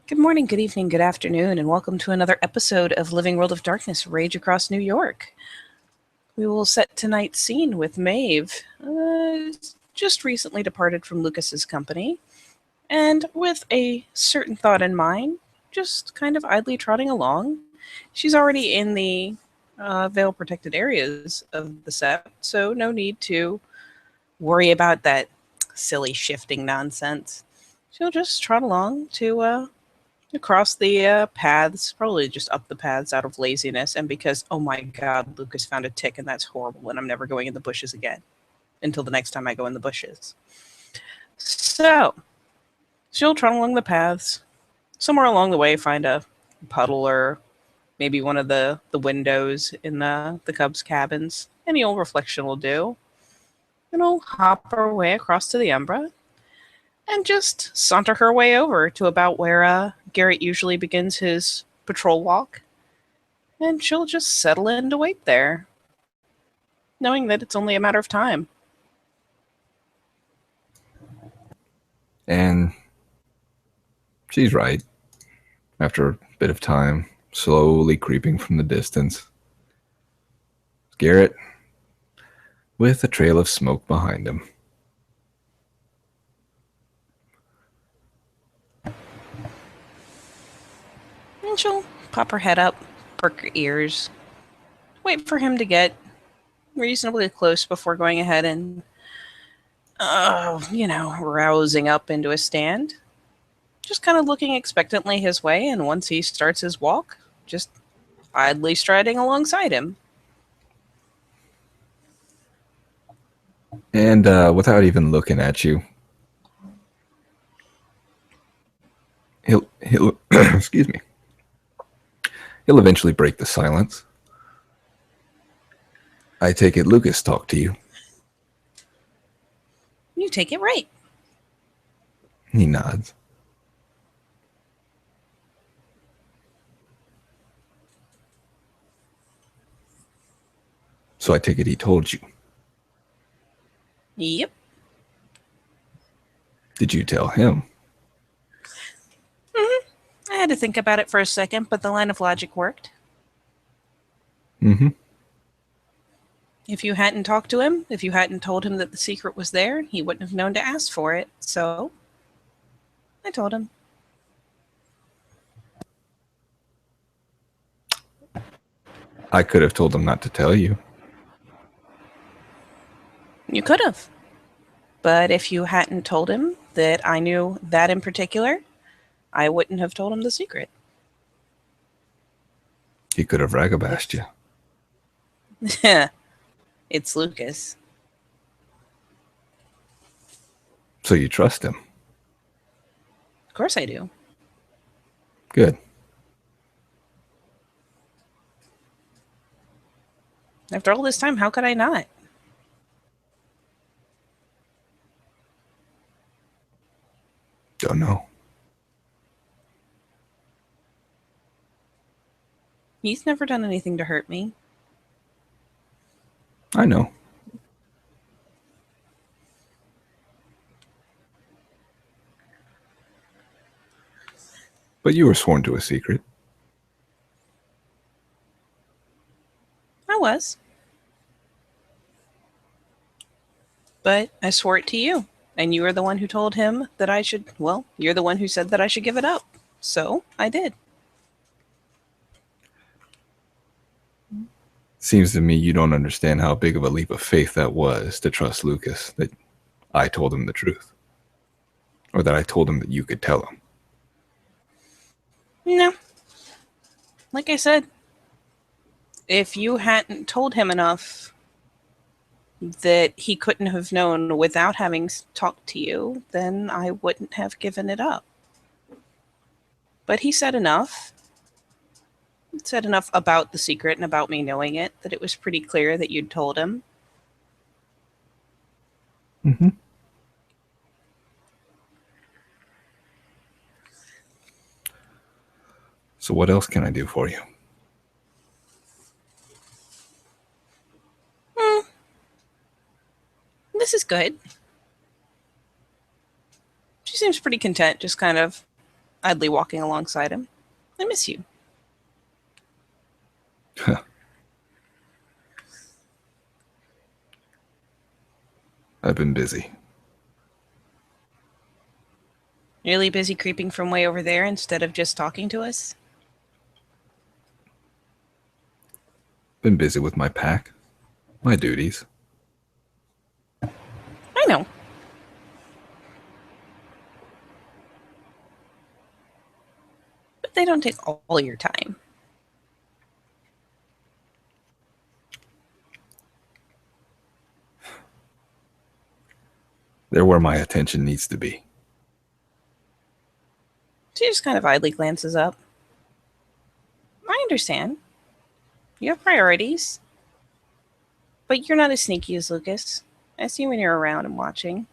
Good morning, good evening, good afternoon, and welcome to another episode of Living World of Darkness, Rage Across New York. We will set tonight's scene with Maebh, just recently departed from Lucas's company, and with a certain thought in mind, just kind of idly trotting along. She's already in the veil-protected areas of the Sept, so no need to worry about that silly shifting nonsense. She'll just trot along to across the paths, probably just up the paths out of laziness, and because, oh my god, Lucas found a tick and that's horrible, and I'm never going in the bushes again until the next time I go in the bushes. So, she'll trot along the paths. Somewhere along the way, find a puddle or maybe one of the windows in the Cubs' cabins. Any old reflection will do. And I'll hop her way across to the Umbra and just saunter her way over to about where Garrett usually begins his patrol walk. And she'll just settle in to wait there, knowing that it's only a matter of time. And she's right. After a bit of time, slowly creeping from the distance, Garrett, with a trail of smoke behind him. And she'll pop her head up, perk her ears, wait for him to get reasonably close before going ahead and, rousing up into a stand. Just kind of looking expectantly his way, and once he starts his walk, just idly striding alongside him. And without even looking at you, he'll excuse me. He'll eventually break the silence. I take it Lucas talked to you. You take it right. He nods. So I take it he told you. Yep. Did you tell him? I had to think about it for a second, but the line of logic worked. Mm-hmm. If you hadn't talked to him, if you hadn't told him that the secret was there, he wouldn't have known to ask for it. So, I told him. I could have told him not to tell you. You could have. But if you hadn't told him that I knew that in particular, I wouldn't have told him the secret. He could have ragabashed you. It's Lucas. So you trust him? Of course I do. Good. After all this time, how could I not? Don't know. He's never done anything to hurt me. I know. But you were sworn to a secret. I was. But I swore it to you. And you were the one who told him that I should, well, you're the one who said that I should give it up. So, I did. Seems to me you don't understand how big of a leap of faith that was to trust Lucas that I told him the truth. Or that I told him that you could tell him. No. Like I said, if you hadn't told him enough that he couldn't have known without having talked to you, then I wouldn't have given it up. But he said enough. He said enough about the secret and about me knowing it that it was pretty clear that you'd told him. Mm-hmm. So what else can I do for you? This is good. She seems pretty content, just kind of idly walking alongside him. I miss you. I've been busy. Really busy creeping from way over there instead of just talking to us? Been busy with my pack, my duties. I know. But they don't take all your time. They're where my attention needs to be. She just kind of idly glances up. I understand. You have priorities. But you're not as sneaky as Lucas. I see when you're around and watching.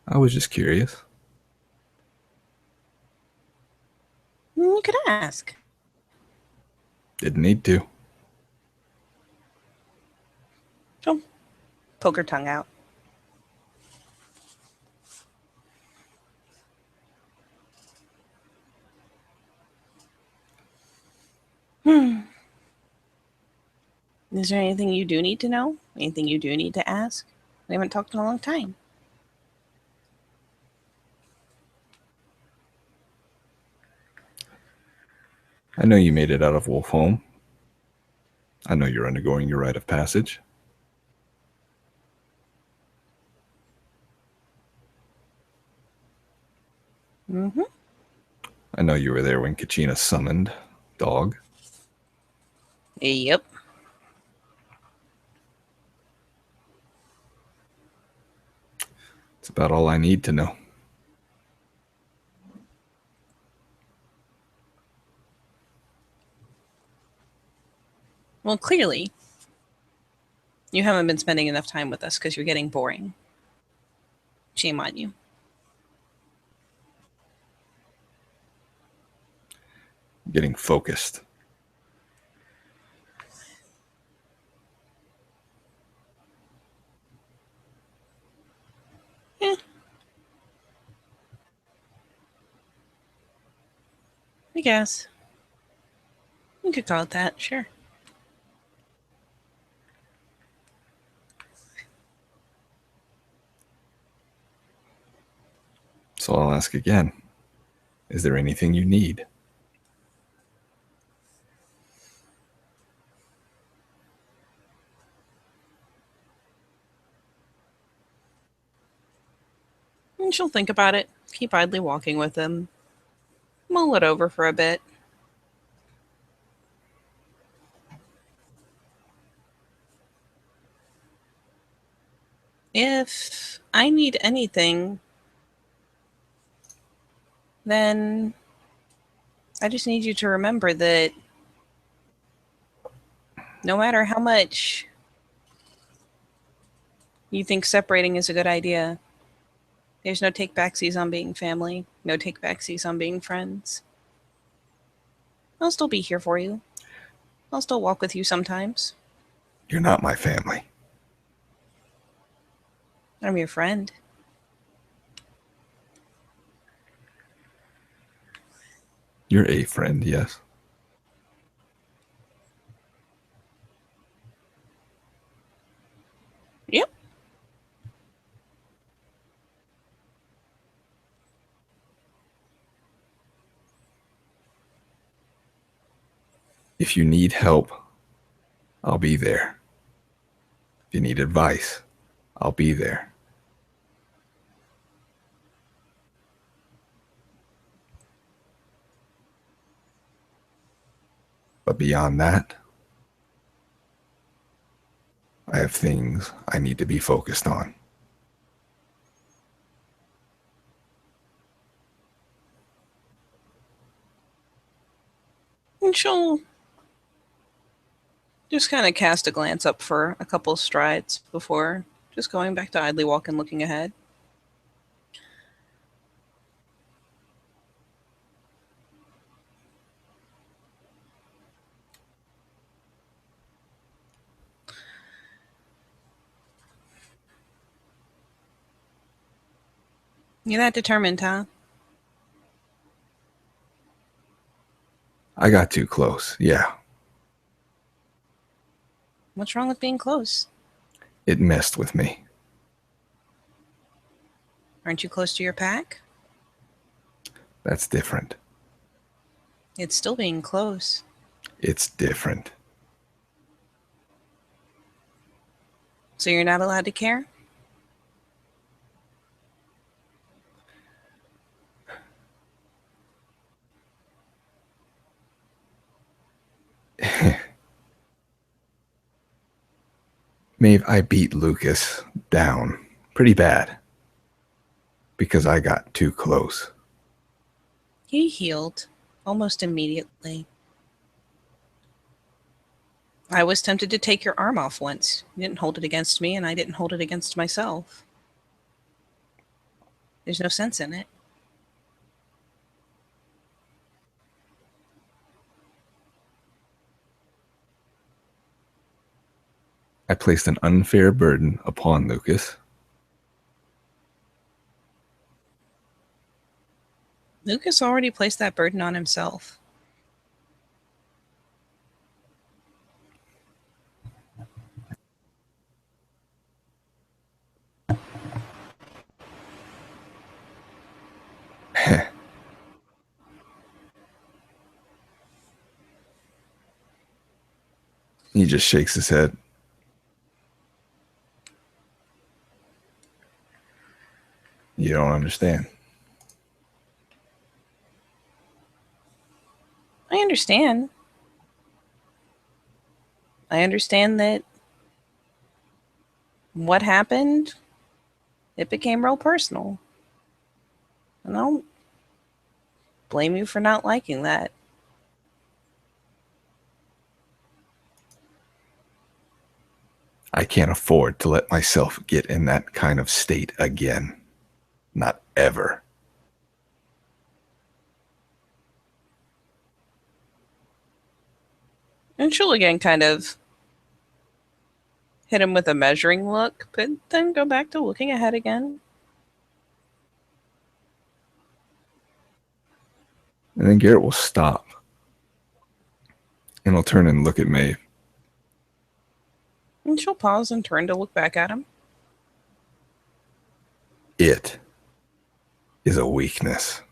I was just curious. You could ask. Didn't need to. She'll poke her tongue out. Is there anything you do need to know? Anything you do need to ask? We haven't talked in a long time. I know you made it out of Wolf Home. I know you're undergoing your rite of passage. Mm-hmm. I know you were there when Kachina summoned Dog. Yep. It's about all I need to know. Well, clearly, you haven't been spending enough time with us because you're getting boring. Shame on you. Getting focused. Eh. I guess. You could call it that, sure. So I'll ask again. Is there anything you need? And she'll think about it, keep idly walking with him, mull it over for a bit. If I need anything, then I just need you to remember that no matter how much you think separating is a good idea, there's no take backsies on being family, no take backsies on being friends. I'll still be here for you. I'll still walk with you sometimes. You're not my family. I'm your friend. You're a friend, yes. Yep. If you need help, I'll be there. If you need advice, I'll be there. But beyond that, I have things I need to be focused on. And she'll just kind of cast a glance up for a couple strides before just going back to idly walk and looking ahead. You're that determined, huh? I got too close, yeah. What's wrong with being close? It messed with me. Aren't you close to your pack? That's different. It's still being close. It's different. So you're not allowed to care? Maeve, I beat Lucas down pretty bad because I got too close. He healed almost immediately. I was tempted to take your arm off once. You didn't hold it against me, and I didn't hold it against myself. There's no sense in it. I placed an unfair burden upon Lucas. Lucas already placed that burden on himself. He just shakes his head. You don't understand. I understand. I understand that what happened, it became real personal. And I don't blame you for not liking that. I can't afford to let myself get in that kind of state again. Not ever. And she'll again kind of hit him with a measuring look, but then go back to looking ahead again. And then Garrett will stop. And he'll turn and look at Maeve. And she'll pause and turn to look back at him. It is a weakness.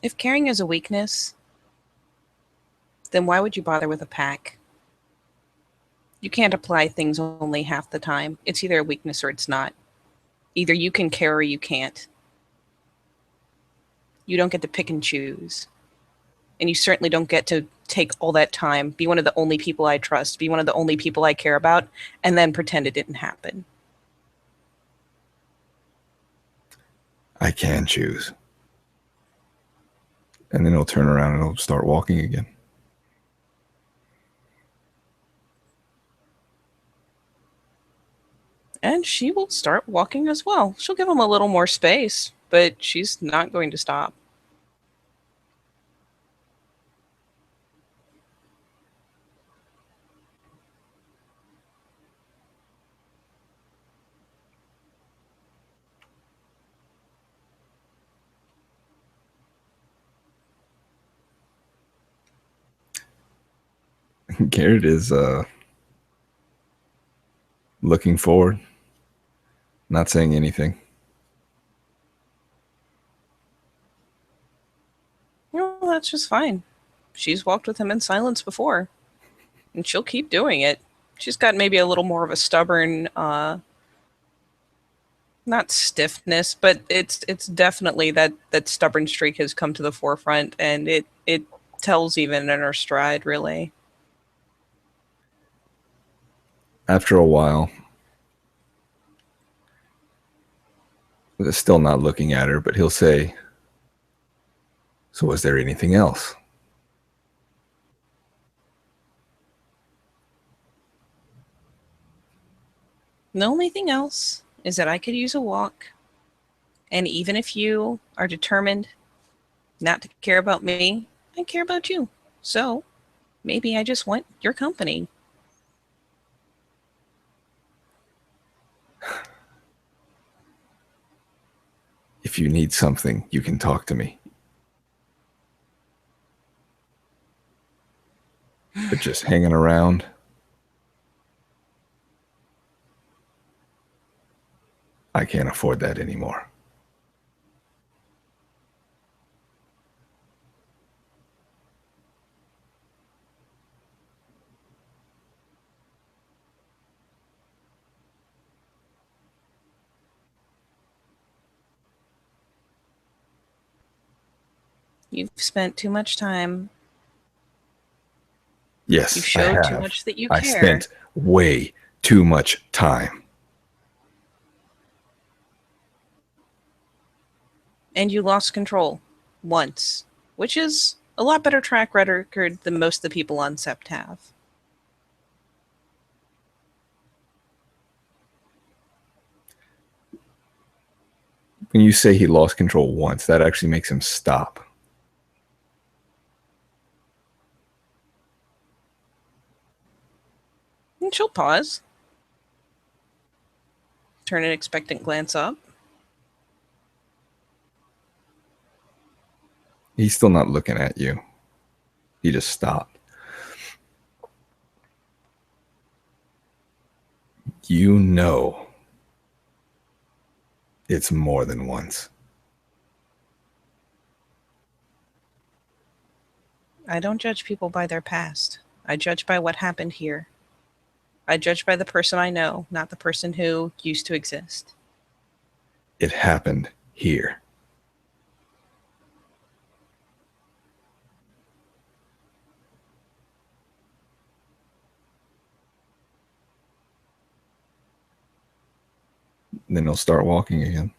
If caring is a weakness, then why would you bother with a pack? You can't apply things only half the time. It's either a weakness or it's not. Either you can care or you can't. You don't get to pick and choose. And you certainly don't get to take all that time, be one of the only people I trust, be one of the only people I care about, and then pretend it didn't happen. I can choose. And then he'll turn around and he'll start walking again. And she will start walking as well. She'll give him a little more space, but she's not going to stop. Garrett is looking forward, not saying anything. Well, that's just fine. She's walked with him in silence before, and she'll keep doing it. She's got maybe a little more of a stubborn, not stiffness, but it's definitely that stubborn streak has come to the forefront, and it tells even in her stride, really. After a while, still not looking at her, but he'll say, "So was there anything else?" The only thing else is that I could use a walk, and even if you are determined not to care about me, I care about you. So maybe I just want your company. If you need something, you can talk to me. But just hanging around, I can't afford that anymore. You've spent too much time. Yes, You've I showed have. too much that you I care. spent way too much time. And you lost control. Once. Which is a lot better track record than most of the people on Sept have. When you say he lost control once, that actually makes him stop. And she'll pause. Turn an expectant glance up. He's still not looking at you. He just stopped. You know it's more than once. I don't judge people by their past. I judge by what happened here. I judge by the person I know, not the person who used to exist. It happened here. And then he'll start walking again.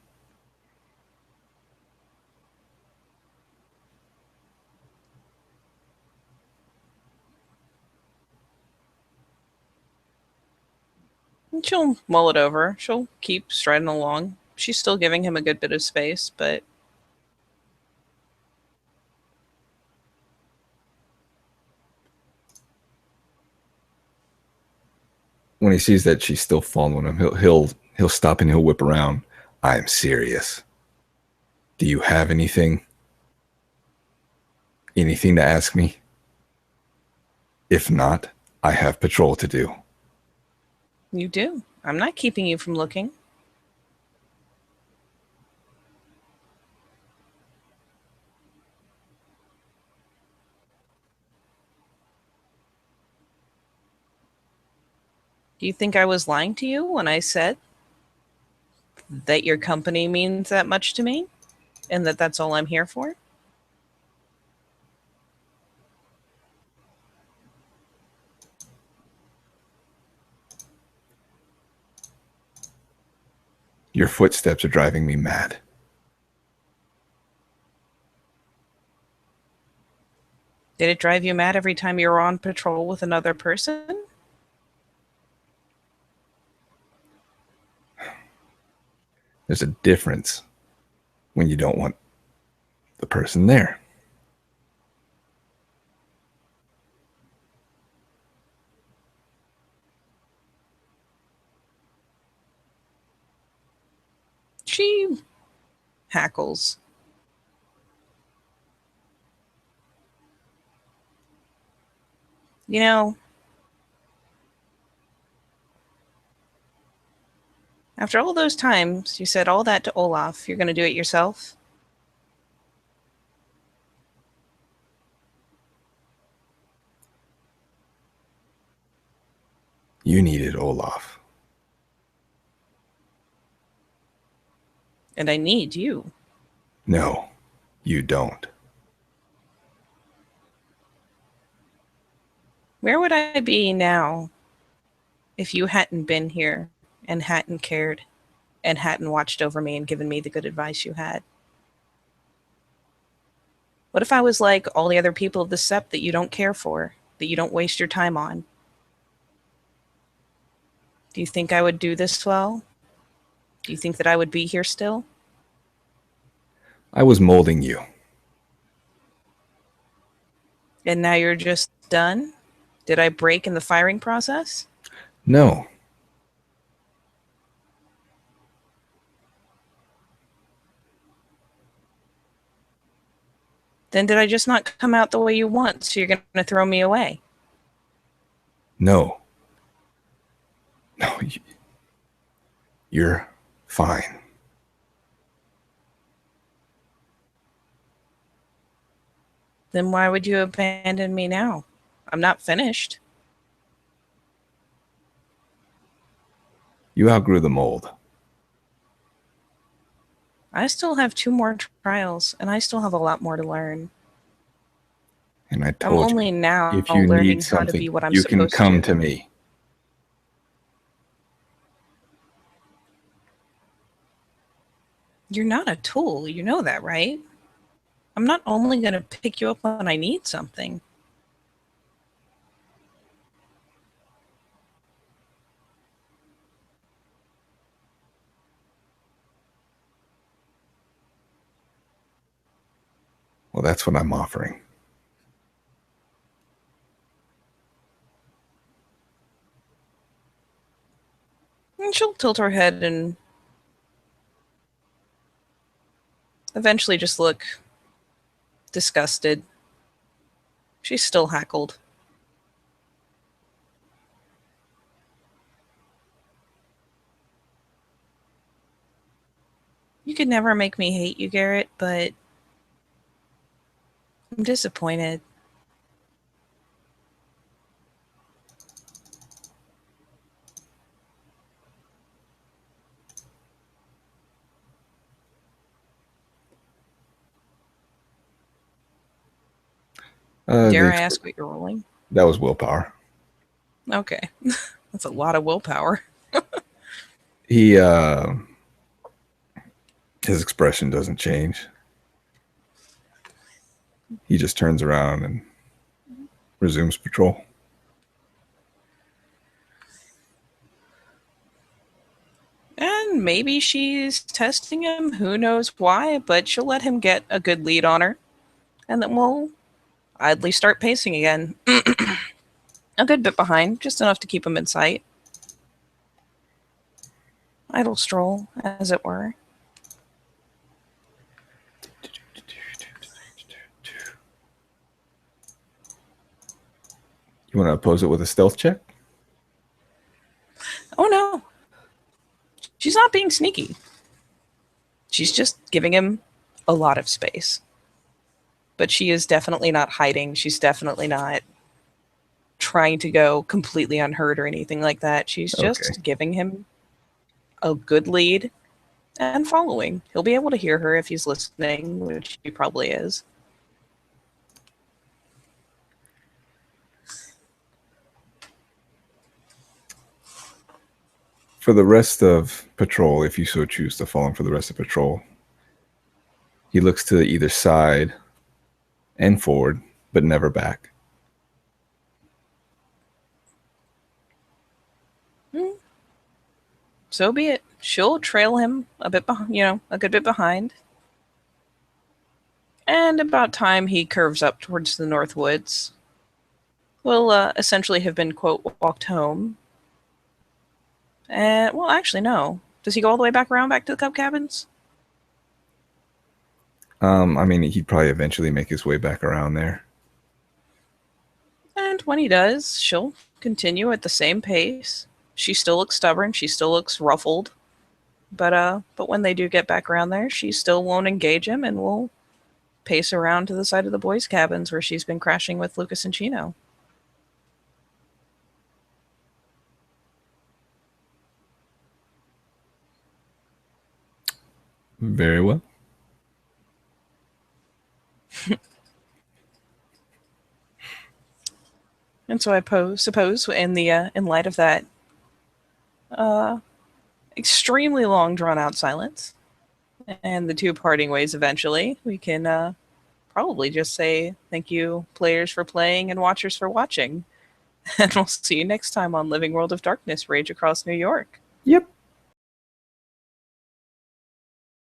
And she'll mull it over. She'll keep striding along. She's still giving him a good bit of space, but When he sees that she's still following him, he'll stop and he'll whip around. I'm serious. Do you have anything? Anything to ask me? If not, I have patrol to do. you do. I'm not keeping you from looking. Do you think I was lying to you when I said that your company means that much to me and that that's all I'm here for? Your footsteps are driving me mad. Did it drive you mad every time you were on patrol with another person? There's a difference when you don't want the person there. She hackles. You know, after all those times you said all that to Olaf, you're going to do it yourself? You needed Olaf. And I need you. No, you don't. Where would I be now if you hadn't been here and hadn't cared and hadn't watched over me and given me the good advice you had? What if I was like all the other people of the Sept that you don't care for, that you don't waste your time on? Do you think I would do this well? Do you think that I would be here still? I was molding you. And now you're just done? Did I break in the firing process? No. Then did I just not come out the way you want, so you're going to throw me away? No. No, you're fine. Then why would you abandon me now? I'm not finished. You outgrew the mold. I still have 2 more trials, and I still have a lot more to learn. And I I'm told only you, now if you learning need how to something, be what I'm you can supposed come to me. You're not a tool. You know that, right? I'm not only going to pick you up when I need something. Well, that's what I'm offering. And she'll tilt her head and eventually just look disgusted. She's still hackled. You could never make me hate you, Garrett, but I'm disappointed. Dare I ask what you're rolling? That was willpower. Okay. That's a lot of willpower. He, his expression doesn't change. He just turns around and resumes patrol. And maybe she's testing him. Who knows why, but she'll let him get a good lead on her. And then we'll idly start pacing again. A good bit behind, just enough to keep him in sight. Idle stroll, as it were. You want to oppose it with a stealth check? Oh no. She's not being sneaky. She's just giving him a lot of space. But she is definitely not hiding. She's definitely not trying to go completely unheard or anything like that. She's just giving him a good lead and following. He'll be able to hear her if he's listening, which he probably is. For the rest of patrol, if you so choose to follow him for the rest of patrol, he looks to either side and forward, but never back. So be it. She'll trail him a bit behind, a good bit behind. And about time he curves up towards the north woods, will essentially have been, quote, walked home. And, well, actually, no. Does he go all the way back around back to the Cub Cabins? I mean, he'd probably eventually make his way back around there. And when he does, she'll continue at the same pace. She still looks stubborn. She still looks ruffled. But when they do get back around there, she still won't engage him and will pace around to the side of the boys' cabins where she's been crashing with Lucas and Chino. Very well. And so I suppose in light of that extremely long drawn out silence and the 2 parting ways eventually, we can probably just say thank you, players, for playing and watchers for watching. And we'll see you next time on Living World of Darkness, Rage Across New York. Yep.